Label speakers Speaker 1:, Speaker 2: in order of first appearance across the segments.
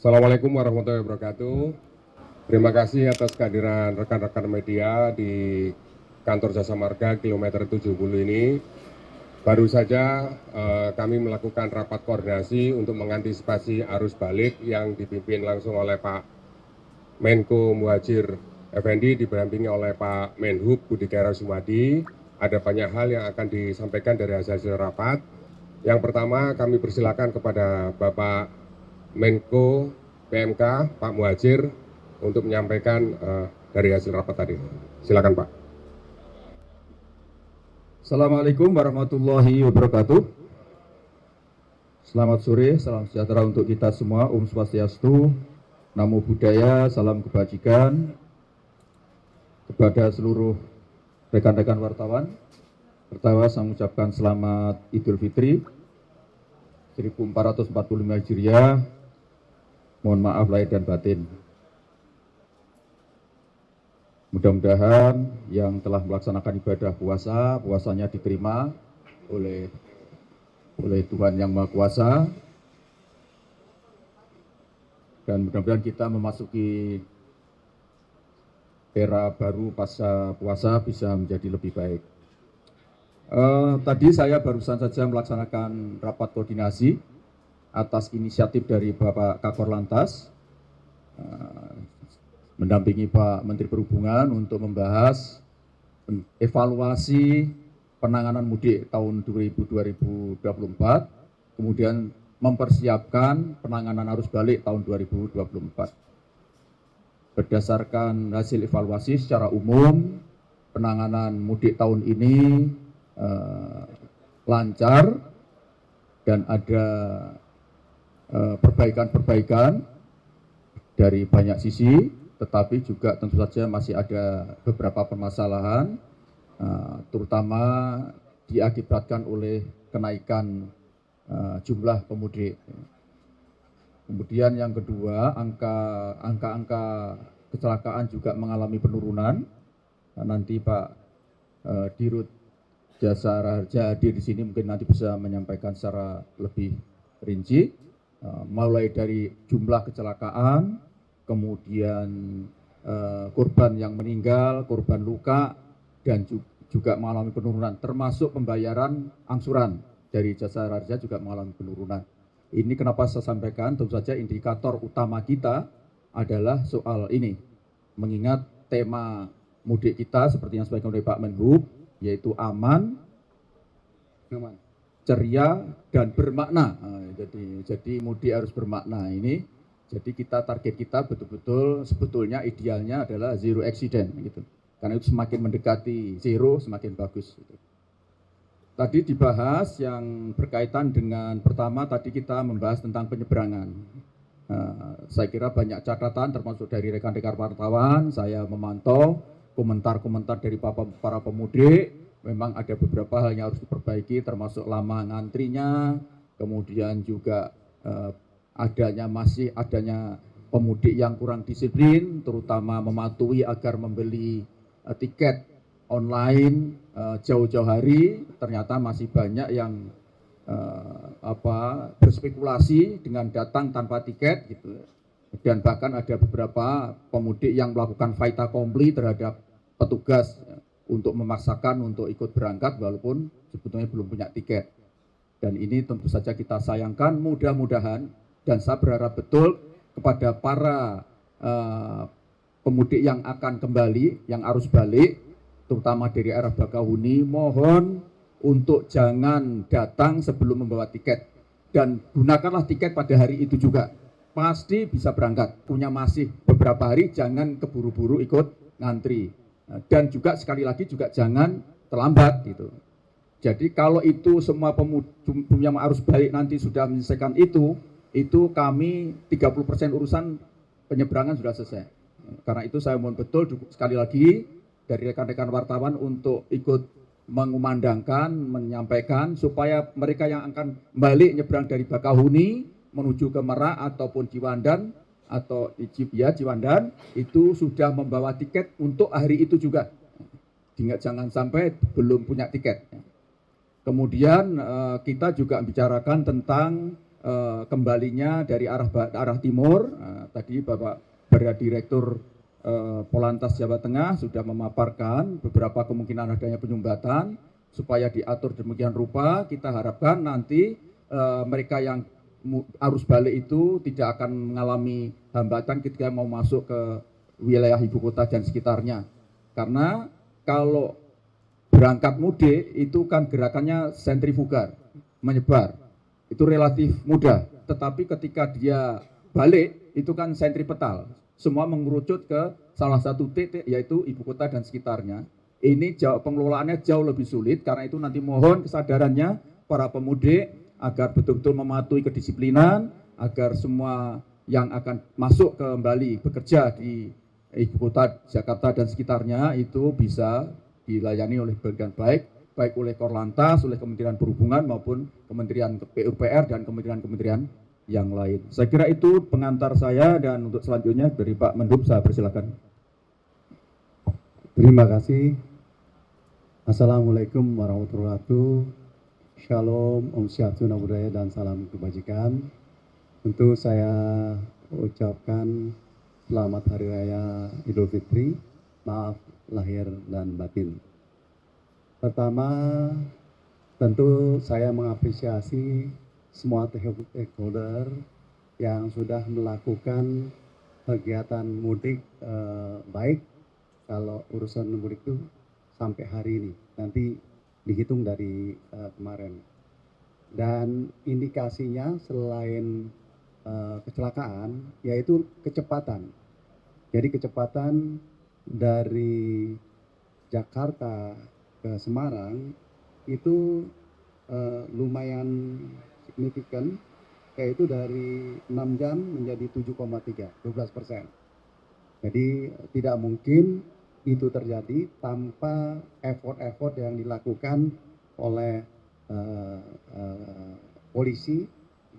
Speaker 1: Assalamualaikum warahmatullahi wabarakatuh. Terima kasih atas kehadiran rekan-rekan media di kantor Jasa Marga kilometer 70 ini. Baru saja kami melakukan rapat koordinasi untuk mengantisipasi arus balik yang dipimpin langsung oleh Pak Menko Muhadjir Effendi didampingi oleh Pak Menhub Budi Karya Sumadi. Ada banyak hal yang akan disampaikan dari hasil rapat. Yang pertama, kami persilakan kepada Bapak Menko PMK Pak Muhadjir untuk menyampaikan dari hasil rapat tadi. Silakan Pak.
Speaker 2: Assalamualaikum warahmatullahi wabarakatuh. Selamat sore, salam sejahtera untuk kita semua. Om Swastiastu, Namo Buddhaya, salam kebajikan. Kepada seluruh rekan-rekan wartawan, pertama saya mengucapkan selamat Idul Fitri 1445 Hijriah. Mohon maaf lahir dan batin. Mudah-mudahan yang telah melaksanakan ibadah puasa, puasanya diterima oleh Tuhan Yang Maha Kuasa. Dan mudah-mudahan kita memasuki era baru pasca puasa bisa menjadi lebih baik. Tadi saya barusan saja melaksanakan rapat koordinasi atas inisiatif dari Bapak Kakor Lantas, mendampingi Pak Menteri Perhubungan untuk membahas evaluasi penanganan mudik tahun 2024, kemudian mempersiapkan penanganan arus balik tahun 2024. Berdasarkan hasil evaluasi secara umum, penanganan mudik tahun ini lancar dan ada perbaikan-perbaikan dari banyak sisi. Tetapi juga tentu saja masih ada beberapa permasalahan, terutama diakibatkan oleh kenaikan jumlah pemudik. Kemudian yang kedua, angka kecelakaan juga mengalami penurunan. Nanti Pak Dirut Jasa Raharja hadir di sini, mungkin nanti bisa menyampaikan secara lebih rinci, mulai dari jumlah kecelakaan, kemudian korban yang meninggal, korban luka, dan juga mengalami penurunan, termasuk pembayaran angsuran dari Jasa Raharja juga mengalami penurunan. Ini kenapa saya sampaikan, tentu saja indikator utama kita adalah soal ini, mengingat tema mudik kita seperti yang disampaikan oleh Pak Menhub, yaitu aman, ceria, dan bermakna. Jadi mudik harus bermakna ini. Jadi target kita betul-betul sebetulnya idealnya adalah zero accident gitu. Karena itu semakin mendekati zero semakin bagus gitu. Tadi dibahas yang berkaitan dengan pertama tadi kita membahas tentang penyeberangan. Saya kira banyak catatan termasuk dari rekan-rekan wartawan, saya memantau komentar-komentar dari para pemudik, memang ada beberapa hal yang harus diperbaiki termasuk lama ngantrinya, kemudian juga masih adanya pemudik yang kurang disiplin, terutama mematuhi agar membeli tiket online jauh-jauh hari. Ternyata masih banyak yang berspekulasi dengan datang tanpa tiket gitu. Dan bahkan ada beberapa pemudik yang melakukan fait accompli terhadap petugas untuk memaksakan untuk ikut berangkat walaupun sebetulnya belum punya tiket. Dan ini tentu saja kita sayangkan, mudah-mudahan. Dan saya berharap betul kepada para pemudik yang akan kembali, yang arus balik, terutama dari arah Bakahuni, mohon untuk jangan datang sebelum membawa tiket. Dan gunakanlah tiket pada hari itu juga. Pasti bisa berangkat. Punya masih beberapa hari, jangan keburu-buru ikut ngantri. Dan juga sekali lagi juga jangan terlambat gitu. Jadi kalau itu semua pemudik yang arus balik nanti sudah menyelesaikan itu kami 30% urusan penyeberangan sudah selesai. Karena itu saya mohon betul sekali lagi dari rekan-rekan wartawan untuk ikut mengumandangkan, menyampaikan supaya mereka yang akan balik nyebrang dari Bakahuni menuju ke Merak ataupun Ciwandan atau Ciwandan itu sudah membawa tiket untuk hari itu juga. Jangan sampai belum punya tiket. Kemudian kita juga bicarakan tentang kembalinya dari arah timur. Tadi Bapak Barada Direktur Polantas Jawa Tengah sudah memaparkan beberapa kemungkinan adanya penyumbatan supaya diatur demikian rupa. Kita harapkan nanti mereka yang arus balik itu tidak akan mengalami hambatan ketika mau masuk ke wilayah ibu kota dan sekitarnya. Karena kalau berangkat mudik itu kan gerakannya sentrifugal, menyebar. Itu relatif mudah, tetapi ketika dia balik itu kan sentripetal. Semua mengerucut ke salah satu titik yaitu ibu kota dan sekitarnya. Ini pengelolaannya jauh lebih sulit, karena itu nanti mohon kesadarannya para pemudik agar betul-betul mematuhi kedisiplinan, agar semua yang akan masuk kembali bekerja di ibu kota Jakarta dan sekitarnya itu bisa dilayani oleh bagian baik oleh Korlantas, oleh Kementerian Perhubungan maupun Kementerian PUPR dan kementerian-kementerian yang lain. Saya kira itu pengantar saya, dan untuk selanjutnya dari Pak Menhub saya persilakan.
Speaker 3: Terima kasih. Assalamualaikum warahmatullahi wabarakatuh. Shalom, Om Swastiastu, Namo Buddhaya, dan salam kebajikan. Tentu saya ucapkan selamat Hari Raya Idul Fitri, maaf lahir dan batin. Pertama, tentu saya mengapresiasi semua stakeholder yang sudah melakukan kegiatan mudik, baik kalau urusan mudik itu sampai hari ini, nanti dihitung dari kemarin. Dan indikasinya selain kecelakaan, yaitu kecepatan. Jadi kecepatan dari Jakarta ke Semarang itu lumayan signifikan, yaitu dari 6 jam menjadi 7,3, 12%. Jadi tidak mungkin itu terjadi tanpa effort yang dilakukan oleh polisi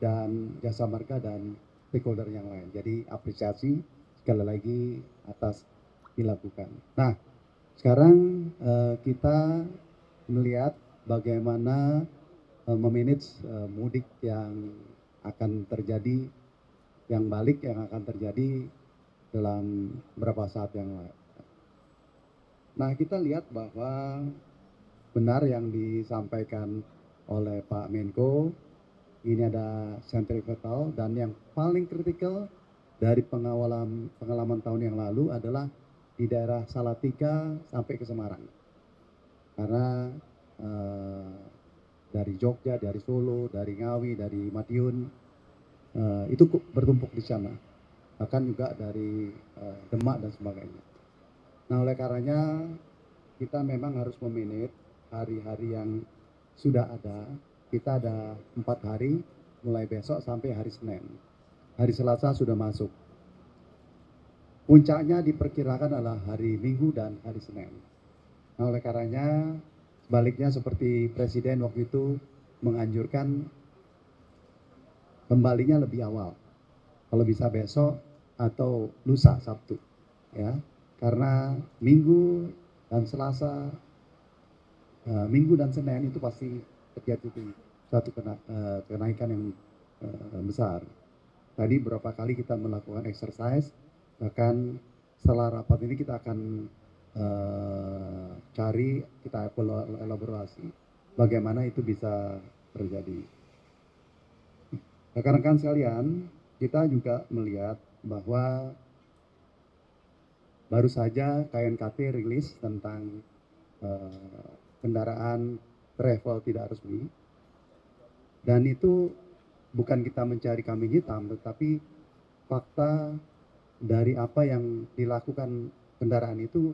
Speaker 3: dan jasa marga dan stakeholder yang lain. Jadi apresiasi sekali lagi atas dilakukan. Nah, sekarang kita melihat bagaimana memanage mudik yang akan terjadi, yang balik yang akan terjadi dalam beberapa saat yang lain. Nah, kita lihat bahwa benar yang disampaikan oleh Pak Menko, ini ada sentripetal, dan yang paling kritikal dari pengalaman tahun yang lalu adalah di daerah Salatiga sampai ke Semarang. Karena dari Jogja, dari Solo, dari Ngawi, dari Madiun, itu bertumpuk di sana. Bahkan juga dari Demak dan sebagainya. Nah, oleh karenanya kita memang harus memanage hari-hari yang sudah ada. Kita ada 4 hari, mulai besok sampai hari Senin. Hari Selasa sudah masuk. Puncaknya diperkirakan adalah hari Minggu dan hari Senin. Nah, oleh karenanya sebaliknya seperti Presiden waktu itu menganjurkan kembalinya lebih awal. Kalau bisa besok atau lusa Sabtu, ya. Karena Minggu dan Selasa, Minggu dan Senin itu pasti terjadi suatu kenaikan yang besar. Tadi beberapa kali kita melakukan exercise, bahkan setelah rapat ini kita akan kita elaborasi bagaimana itu bisa terjadi. Rekan-rekan sekalian, kita juga melihat bahwa baru saja KNKT rilis tentang kendaraan travel tidak resmi, dan itu bukan kita mencari kambing hitam, tetapi fakta dari apa yang dilakukan kendaraan itu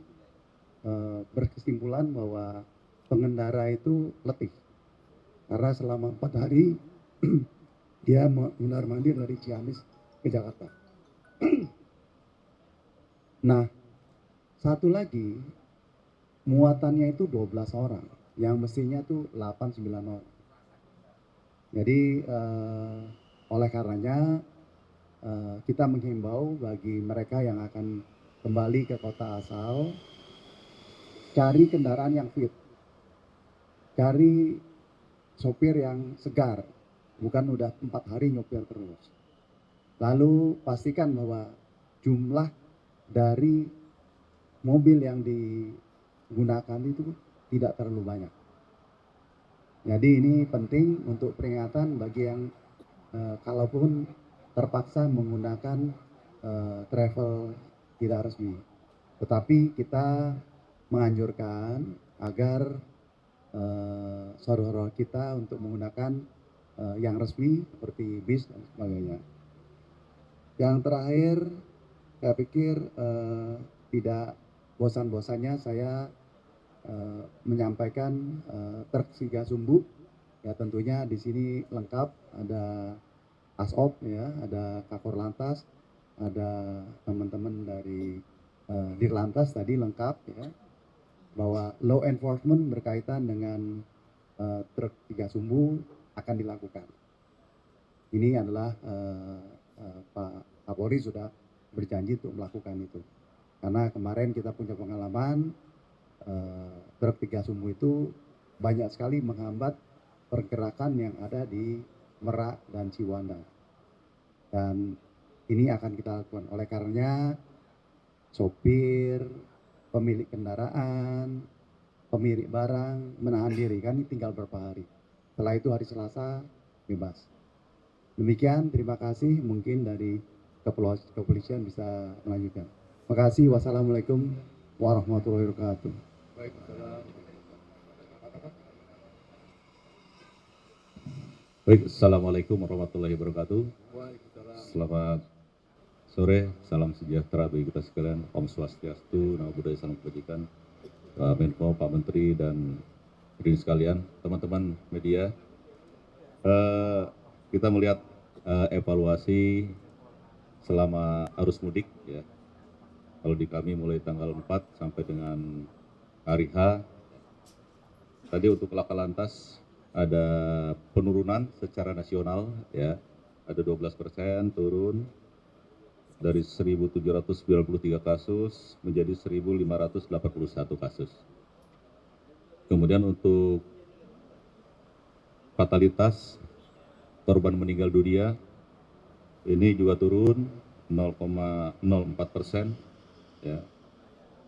Speaker 3: berkesimpulan bahwa pengendara itu letih karena selama 4 hari dia mondar-mandir dari Ciamis ke Jakarta. Nah, satu lagi, muatannya itu 12 orang, yang mestinya tuh 8-9 orang. Jadi oleh karenanya kita menghimbau bagi mereka yang akan kembali ke kota asal, cari kendaraan yang fit, cari sopir yang segar, bukan udah 4 hari nyopir terus. Lalu pastikan bahwa jumlah dari mobil yang digunakan itu tidak terlalu banyak. Jadi ini penting untuk peringatan bagi yang kalaupun terpaksa menggunakan travel tidak resmi. Tetapi kita menganjurkan agar saudara kita untuk menggunakan yang resmi seperti bis dan sebagainya. Yang terakhir, saya pikir tidak bosan-bosannya saya menyampaikan truk Siga Sumbu. Ya tentunya di sini lengkap, ada ASOP ya, ada Kakor Lantas, ada teman-teman dari Dirlantas tadi lengkap ya, bahwa law enforcement berkaitan dengan truk Siga Sumbu akan dilakukan. Ini adalah Pak Kapolri sudah berjanji untuk melakukan itu. Karena kemarin kita punya pengalaman truk Siga Sumbu itu banyak sekali menghambat pergerakan yang ada di Merak dan Ciwandan. Dan ini akan kita lakukan. Oleh karenanya sopir, pemilik kendaraan, pemilik barang menahan diri, kan ini tinggal berapa hari. Setelah itu hari Selasa bebas. Demikian, terima kasih. Mungkin dari kepolisian bisa melanjutkan. Terima kasih. Wassalamualaikum warahmatullahi wabarakatuh.
Speaker 4: Baik, Assalamualaikum warahmatullahi wabarakatuh. Selamat sore, salam sejahtera bagi kita sekalian. Om Swastiastu, Namo Buddhaya, salam kebajikan. Pak Menko, Pak Menteri, dan hadirin sekalian, teman-teman media. Kita melihat evaluasi selama arus mudik ya. Kalau di kami mulai tanggal 4 sampai dengan hari H. Tadi untuk Laka Lantas ada penurunan secara nasional ya. Ada 12% turun dari 1.793 kasus menjadi 1.581 kasus. Kemudian untuk fatalitas korban meninggal dunia ini juga turun 0,04% ya.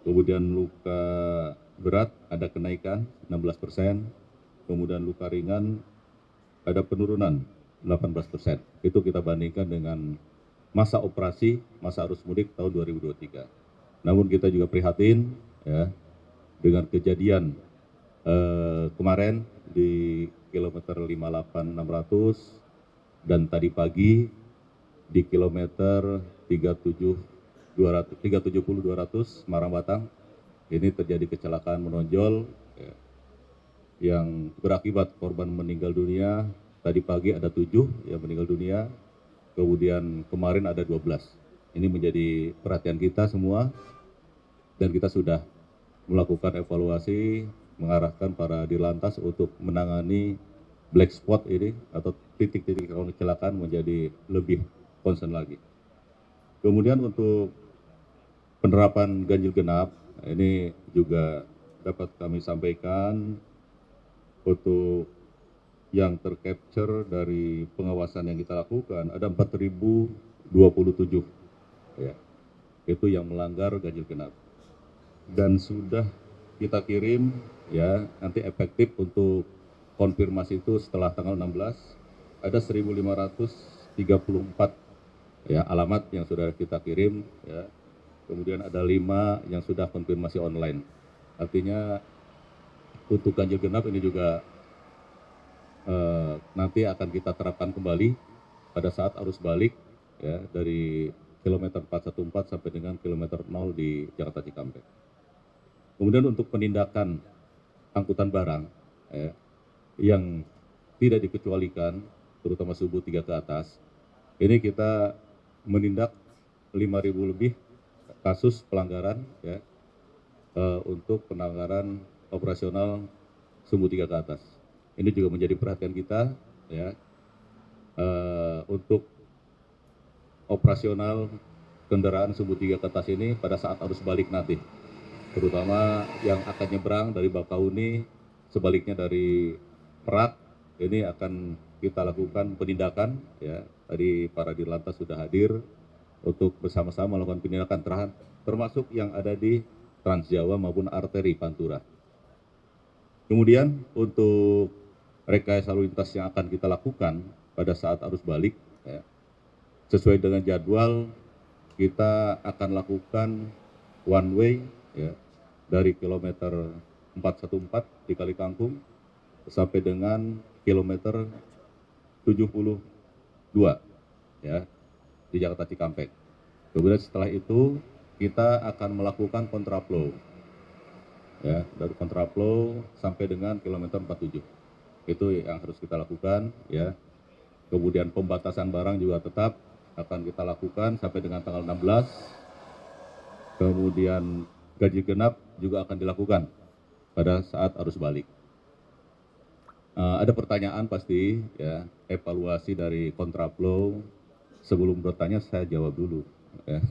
Speaker 4: Kemudian luka berat ada kenaikan 16%, kemudian luka ringan ada penurunan 18%. Itu kita bandingkan dengan masa operasi, masa arus mudik tahun 2023. Namun kita juga prihatin ya dengan kejadian kemarin di kilometer 58.600 dan tadi pagi di kilometer 370-200 Semarang Batang. Ini terjadi kecelakaan menonjol ya, yang berakibat korban meninggal dunia. Tadi pagi ada 7 yang meninggal dunia, kemudian kemarin ada 12. Ini menjadi perhatian kita semua dan kita sudah melakukan evaluasi, mengarahkan para Dirlantas untuk menangani black spot ini atau titik-titik kecelakaan menjadi lebih concern lagi. Kemudian untuk penerapan ganjil genap, ini juga dapat kami sampaikan untuk yang tercapture dari pengawasan yang kita lakukan ada 4.027 ya, itu yang melanggar ganjil genap dan sudah kita kirim ya, nanti efektif untuk konfirmasi itu setelah tanggal 16 ada 1.534 ya alamat yang sudah kita kirim ya. Kemudian ada 5 yang sudah konfirmasi online. Artinya untuk ganjil genap ini juga nanti akan kita terapkan kembali pada saat arus balik ya, dari kilometer 414 sampai dengan kilometer 0 di Jakarta Cikampek. Kemudian untuk penindakan angkutan barang ya, yang tidak dikecualikan, terutama subuh 3 ke atas, ini kita menindak 5.000 lebih kasus pelanggaran ya, untuk pelanggaran operasional sumbu 3 ke atas. Ini juga menjadi perhatian kita ya, untuk operasional kendaraan sumbu 3 ke atas ini pada saat arus balik nanti, terutama yang akan nyebrang dari Bakahuni, sebaliknya dari Merak, ini akan kita lakukan penindakan, ya. Tadi para Dirlantas sudah hadir untuk bersama-sama melakukan penindakan termasuk yang ada di Trans Jawa maupun arteri Pantura. Kemudian untuk rekayasa lalu lintas yang akan kita lakukan pada saat arus balik, ya, sesuai dengan jadwal kita akan lakukan one way, ya, dari kilometer 414 di Kali Kangkung sampai dengan kilometer 72, ya, di Jakarta Cikampek. Kemudian setelah itu kita akan melakukan kontraflow, ya, dari kontraflow sampai dengan kilometer 47. Itu yang harus kita lakukan, ya. Kemudian pembatasan barang juga tetap akan kita lakukan sampai dengan tanggal 16. Kemudian ganjil genap juga akan dilakukan pada saat arus balik. Ada pertanyaan pasti, ya, evaluasi dari kontraflow. Sebelum bertanya saya jawab dulu, ya.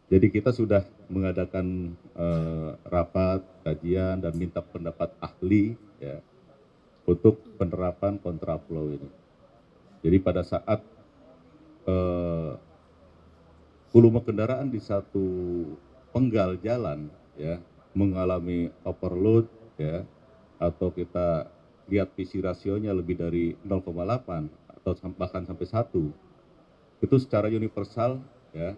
Speaker 4: Jadi kita sudah mengadakan rapat, kajian, dan minta pendapat ahli, ya, untuk penerapan kontraflow ini. Jadi pada saat volume kendaraan di satu penggal jalan, ya, mengalami overload, ya, atau kita lihat PC rasionya lebih dari 0,8 atau bahkan sampai 1, itu secara universal, ya,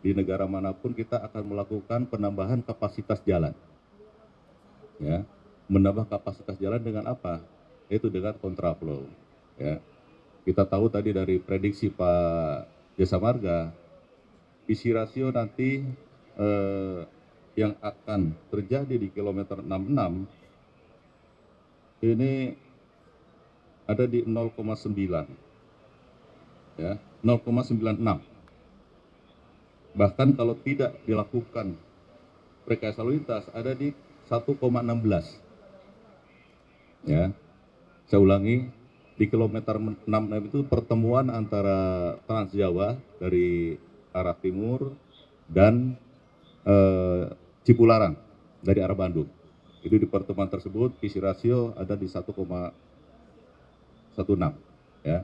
Speaker 4: di negara manapun kita akan melakukan penambahan kapasitas jalan, ya. Menambah kapasitas jalan dengan apa? Itu dengan kontraflow, ya. Kita tahu tadi dari prediksi Pak Jasa Marga, PC rasio nanti yang akan terjadi di kilometer 66 ini ada di 0,9, ya, 0,96. Bahkan kalau tidak dilakukan rekayasa lalu lintas ada di 1,16. Ya, saya ulangi, di kilometer 66 itu pertemuan antara Trans Jawa dari arah timur dan Cipularang dari arah Bandung. Itu di pertemuan tersebut PC rasio ada di 1,16, ya.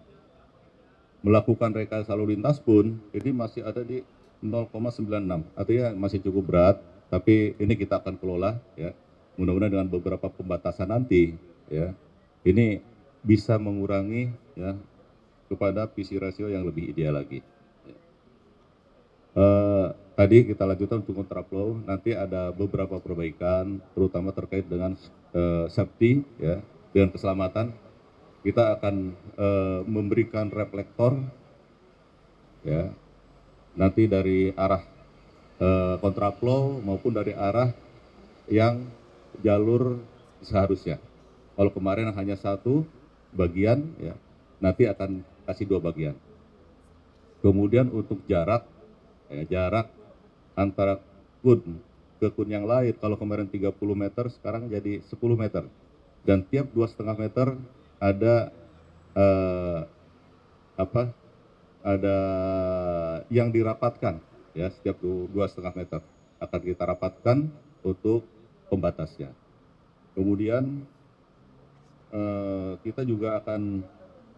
Speaker 4: Melakukan rekayasa lalu lintas pun ini masih ada di 0,96, artinya masih cukup berat, tapi ini kita akan kelola, ya. Mudah-mudahan dengan beberapa pembatasan nanti, ya, ini bisa mengurangi, ya, kepada PC rasio yang lebih ideal lagi. Tadi kita lanjutkan untuk kontraflow, nanti ada beberapa perbaikan, terutama terkait dengan safety, ya, dengan keselamatan. Kita akan memberikan reflektor, ya, nanti dari arah kontraflow maupun dari arah yang jalur seharusnya. Kalau kemarin hanya satu bagian, ya, nanti akan kasih 2 bagian. Kemudian untuk jarak, ya, jarak antara kun ke kun yang lain, kalau kemarin 30 meter, sekarang jadi 10 meter. Dan tiap 2,5 meter ada ada yang dirapatkan, ya, setiap 2,5 meter akan kita rapatkan untuk pembatasnya. Kemudian kita juga akan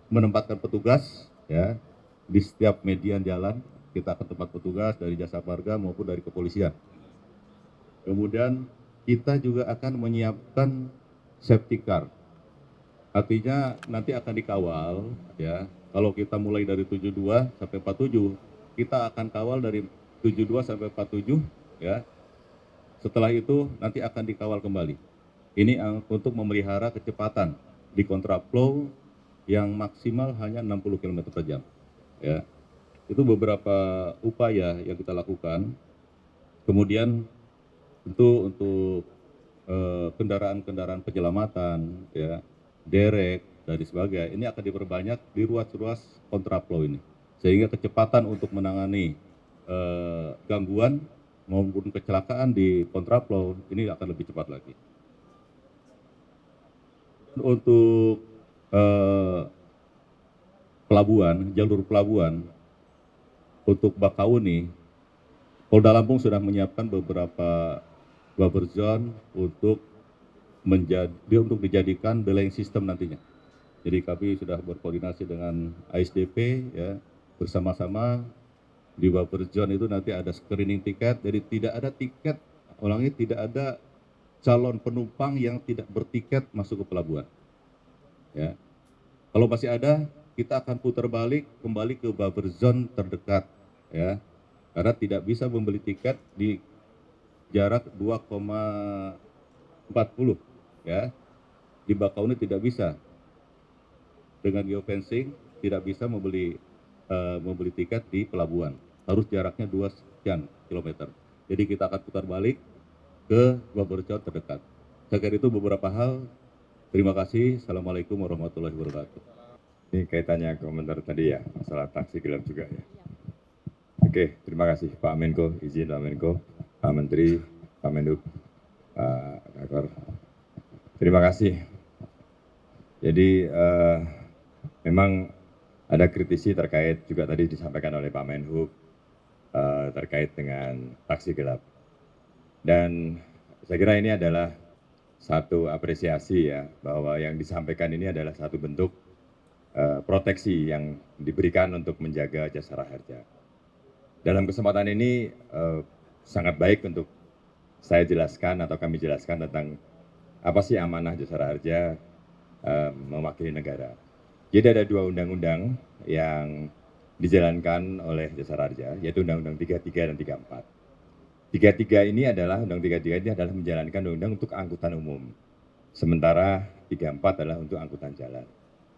Speaker 4: menempatkan petugas, ya, di setiap median jalan. Kita akan tempat petugas dari Jasa Marga maupun dari kepolisian. Kemudian kita juga akan menyiapkan safety car. Artinya nanti akan dikawal, ya. Kalau kita mulai dari 72 sampai 47, kita akan kawal dari 72 sampai 47, ya. Setelah itu nanti akan dikawal kembali. Ini untuk memelihara kecepatan di kontraflow yang maksimal hanya 60 km per jam, ya. Itu beberapa upaya yang kita lakukan. Kemudian tentu untuk kendaraan-kendaraan penyelamatan, ya, derek dan sebagainya, ini akan diperbanyak di ruas-ruas kontraflow ini, sehingga kecepatan untuk menangani gangguan maupun kecelakaan di kontraflow ini akan lebih cepat lagi. Untuk pelabuhan, jalur pelabuhan untuk Bakauni, Polda Lampung sudah menyiapkan beberapa buffer zone untuk dijadikan delaying system nantinya. Jadi kami sudah berkoordinasi dengan ASDP ya, bersama-sama di buffer zone itu nanti ada screening tiket, jadi tidak ada tiket, ulangi tidak ada calon penumpang yang tidak bertiket masuk ke pelabuhan. Ya. Kalau masih ada, kita akan putar balik kembali ke buffer zone terdekat ya. Karena tidak bisa membeli tiket di jarak 2,40 ya. Di Bakauni tidak bisa. Dengan geofencing tidak bisa membeli tiket di pelabuhan. Harus jaraknya 2 sekian kilometer. Jadi kita akan putar balik ke buffer zone terdekat. Saya kira itu beberapa hal. Terima kasih. Assalamualaikum warahmatullahi wabarakatuh.
Speaker 5: Ini kaitannya komentar tadi ya, masalah taksi gelap juga ya. Oke, terima kasih Pak Menko, izin Pak Menko, Pak Menteri, Pak Menhub, Pak Kakor. Terima kasih. Jadi memang ada kritisi terkait juga tadi disampaikan oleh Pak Menhub terkait dengan taksi gelap. Dan saya kira ini adalah satu apresiasi ya, bahwa yang disampaikan ini adalah satu bentuk proteksi yang diberikan untuk menjaga jasara harja. Dalam kesempatan ini sangat baik untuk saya jelaskan atau kami jelaskan tentang apa sih amanah jasara harja mewakili negara. Jadi ada 2 undang-undang yang dijalankan oleh jasara harja, yaitu Undang-Undang 33 dan 34. 33 ini adalah, Undang-Undang 33 ini adalah menjalankan undang-undang untuk angkutan umum. Sementara 34 adalah untuk angkutan jalan.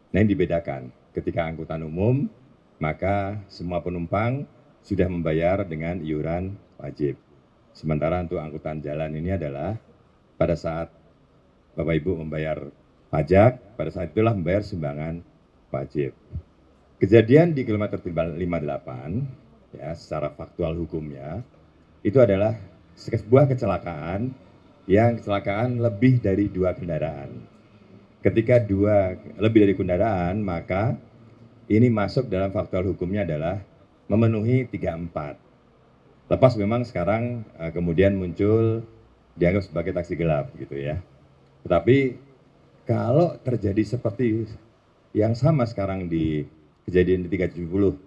Speaker 5: Nah, yang dibedakan, ketika angkutan umum, maka semua penumpang sudah membayar dengan iuran wajib. Sementara untuk angkutan jalan ini adalah pada saat Bapak Ibu membayar pajak, pada saat itulah membayar sumbangan wajib. Kejadian di kilometer 58, ya, secara faktual hukumnya, itu adalah sebuah kecelakaan yang kecelakaan lebih dari 2 kendaraan. Ketika 2 lebih dari kendaraan, maka ini masuk dalam faktual hukumnya adalah memenuhi 34. Lepas memang sekarang kemudian muncul dianggap sebagai taksi gelap gitu ya. Tetapi kalau terjadi seperti yang sama sekarang di kejadian di 370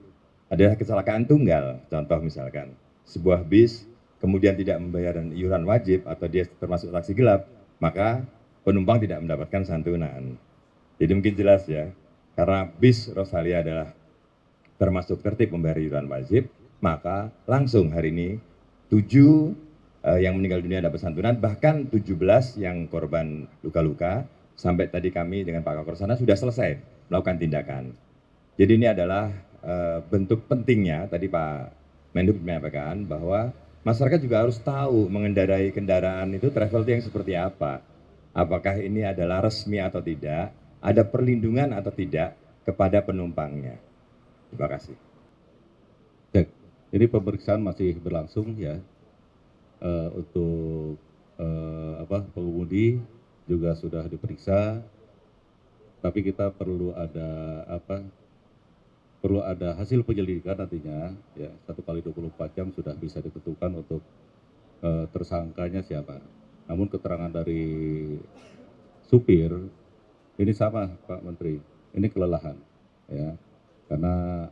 Speaker 5: adalah kecelakaan tunggal, contoh misalkan sebuah bis kemudian tidak membayar iuran wajib atau dia termasuk taksi gelap, maka penumpang tidak mendapatkan santunan. Jadi mungkin jelas ya, karena bis Rosalia adalah termasuk tertib membayar iuran wajib, maka langsung hari ini 7 yang meninggal dunia dapat santunan, bahkan 17 yang korban luka-luka, sampai tadi kami dengan Pak Kakor sana sudah selesai melakukan tindakan. Jadi ini adalah bentuk pentingnya, tadi Pak Menhub menyampaikan bahwa masyarakat juga harus tahu mengendarai kendaraan itu travel yang seperti apa. Apakah ini adalah resmi atau tidak, ada perlindungan atau tidak kepada penumpangnya. Terima kasih.
Speaker 4: Cek. Ini pemeriksaan masih berlangsung ya. Untuk pengemudi juga sudah diperiksa. Tapi kita perlu ada hasil penyelidikan nantinya ya, 1 kali 24 jam sudah bisa ditentukan untuk tersangkanya siapa. Namun keterangan dari supir ini sama Pak Menteri, ini kelelahan ya, karena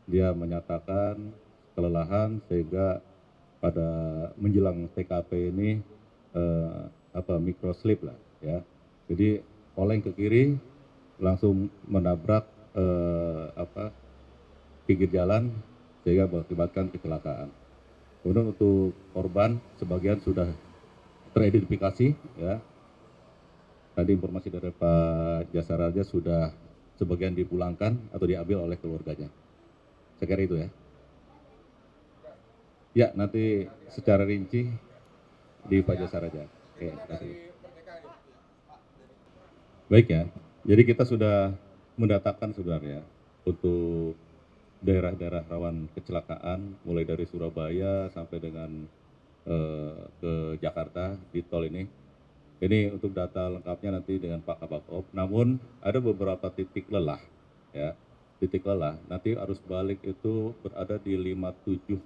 Speaker 4: dia menyatakan kelelahan sehingga pada menjelang TKP ini microslip lah ya, jadi oleng ke kiri langsung menabrak pinggir jalan sehingga mengakibatkan kecelakaan. Kemudian untuk korban sebagian sudah teridentifikasi ya. Tadi informasi dari Pak Jasara Harja sudah sebagian dipulangkan atau diambil oleh keluarganya. Saya kira itu ya. Ya, nanti secara rinci di Pak Jasara Harja. Oke, terima kasih. Baik ya. Jadi kita sudah mendatakan sebenarnya untuk daerah-daerah rawan kecelakaan mulai dari Surabaya sampai dengan ke Jakarta di tol ini. Ini untuk data lengkapnya nanti dengan Pak Kabakop. Namun ada beberapa titik lelah ya. Titik lelah nanti arus balik itu berada di 570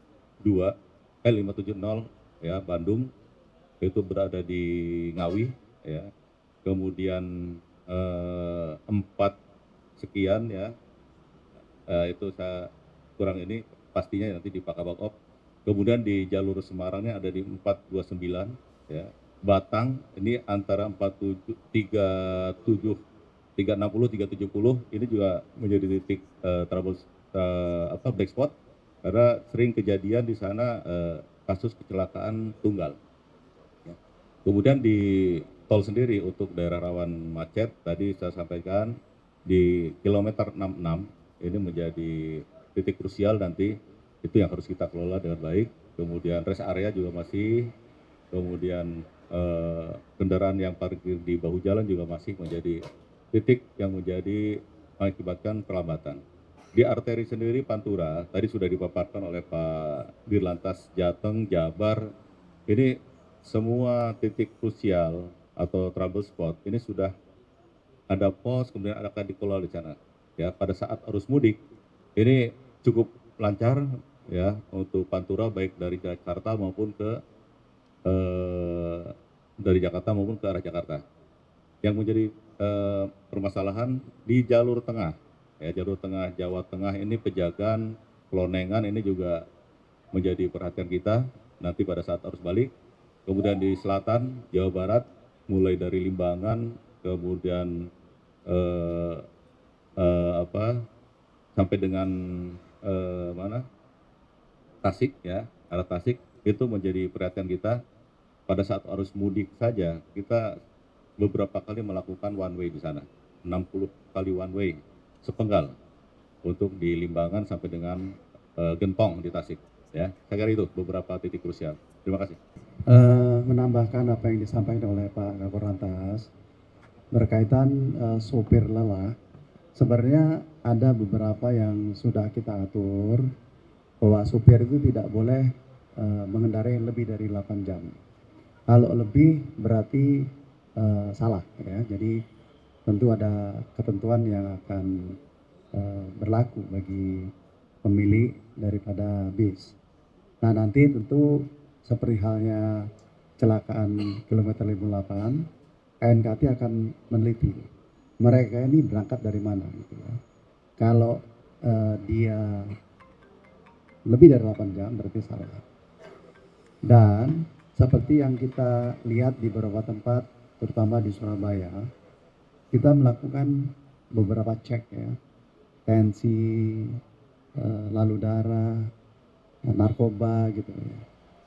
Speaker 4: ya Bandung, itu berada di Ngawi ya. Kemudian 4 sekian ya. Itu saya kurang ini pastinya nanti di Pakabakop. Kemudian di jalur Semarangnya ada di 429 ya. Batang ini antara 47 37 360 370 ini juga menjadi titik trouble black spot karena sering kejadian di sana kasus kecelakaan tunggal. Ya. Kemudian di tol sendiri untuk daerah rawan macet tadi saya sampaikan di kilometer 66 ini menjadi titik krusial nanti, itu yang harus kita kelola dengan baik. Kemudian rest area juga masih, kemudian kendaraan yang parkir di bahu jalan juga masih menjadi titik yang menjadi mengakibatkan perlambatan. Di arteri sendiri Pantura tadi sudah dipaparkan oleh Pak Dirlantas Jateng, Jabar, ini semua titik krusial atau trouble spot ini sudah ada pos, kemudian akan dikelola di sana. Ya, pada saat arus mudik ini cukup lancar ya untuk Pantura baik dari Jakarta maupun ke arah Jakarta. Yang menjadi permasalahan di jalur tengah, ya jalur tengah Jawa Tengah ini Pejagan, Klonengan ini juga menjadi perhatian kita nanti pada saat arus balik. Kemudian di selatan Jawa Barat mulai dari Limbangan, kemudian sampai dengan Tasik ya, arah Tasik itu menjadi perhatian kita. Pada saat arus mudik saja kita beberapa kali melakukan one way di sana, 60 kali one way sepenggal untuk di Limbangan sampai dengan Gentong di Tasik ya. Saya kira itu beberapa titik krusial. Terima kasih.
Speaker 3: Menambahkan apa yang disampaikan oleh Pak Kakor Lantas berkaitan sopir lelah, sebenarnya ada beberapa yang sudah kita atur bahwa sopir itu tidak boleh mengendarai lebih dari 8 jam. Kalau lebih berarti salah ya. Jadi tentu ada ketentuan yang akan berlaku bagi pemilik daripada bis. Nah, nanti tentu seperti halnya kecelakaan kilometer 58, KNKT akan meneliti mereka ini berangkat dari mana gitu ya. Kalau dia lebih dari 8 jam berarti salah. Dan seperti yang kita lihat di beberapa tempat, terutama di Surabaya, kita melakukan beberapa cek ya, tensi, lalu darah, narkoba gitu ya.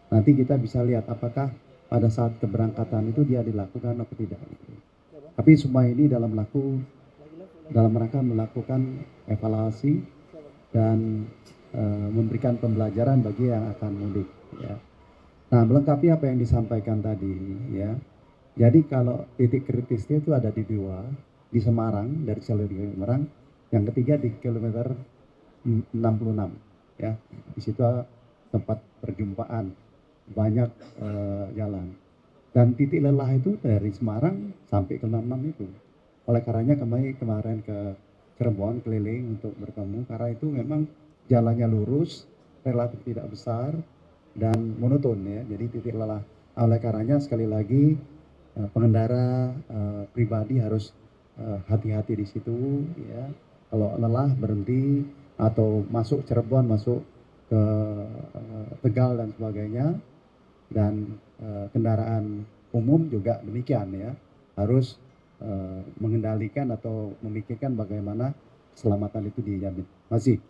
Speaker 3: Nanti kita bisa lihat apakah pada saat keberangkatan itu dia dilakukan atau tidak. Gitu. Tapi semua ini dalam rangka melakukan evaluasi dan memberikan pembelajaran bagi yang akan mudik. Ya. Nah, melengkapi apa yang disampaikan tadi, ya. Jadi kalau titik kritisnya itu ada di 2, di Semarang, dari jalur Semarang, yang ketiga di kilometer 66, ya. Di situ tempat perjumpaan banyak jalan. Dan titik lelah itu dari Semarang sampai ke 66 itu. Oleh karenanya kemarin ke Cirebon keliling untuk bertemu, karena itu memang jalannya lurus, relatif tidak besar, dan monoton ya, jadi titik lelah. Oleh karenanya sekali lagi pengendara pribadi harus hati-hati di situ ya. Kalau lelah berhenti atau masuk Cirebon, masuk ke Tegal dan sebagainya, dan kendaraan umum juga demikian ya, harus mengendalikan atau memikirkan bagaimana keselamatan itu dijamin. Masih.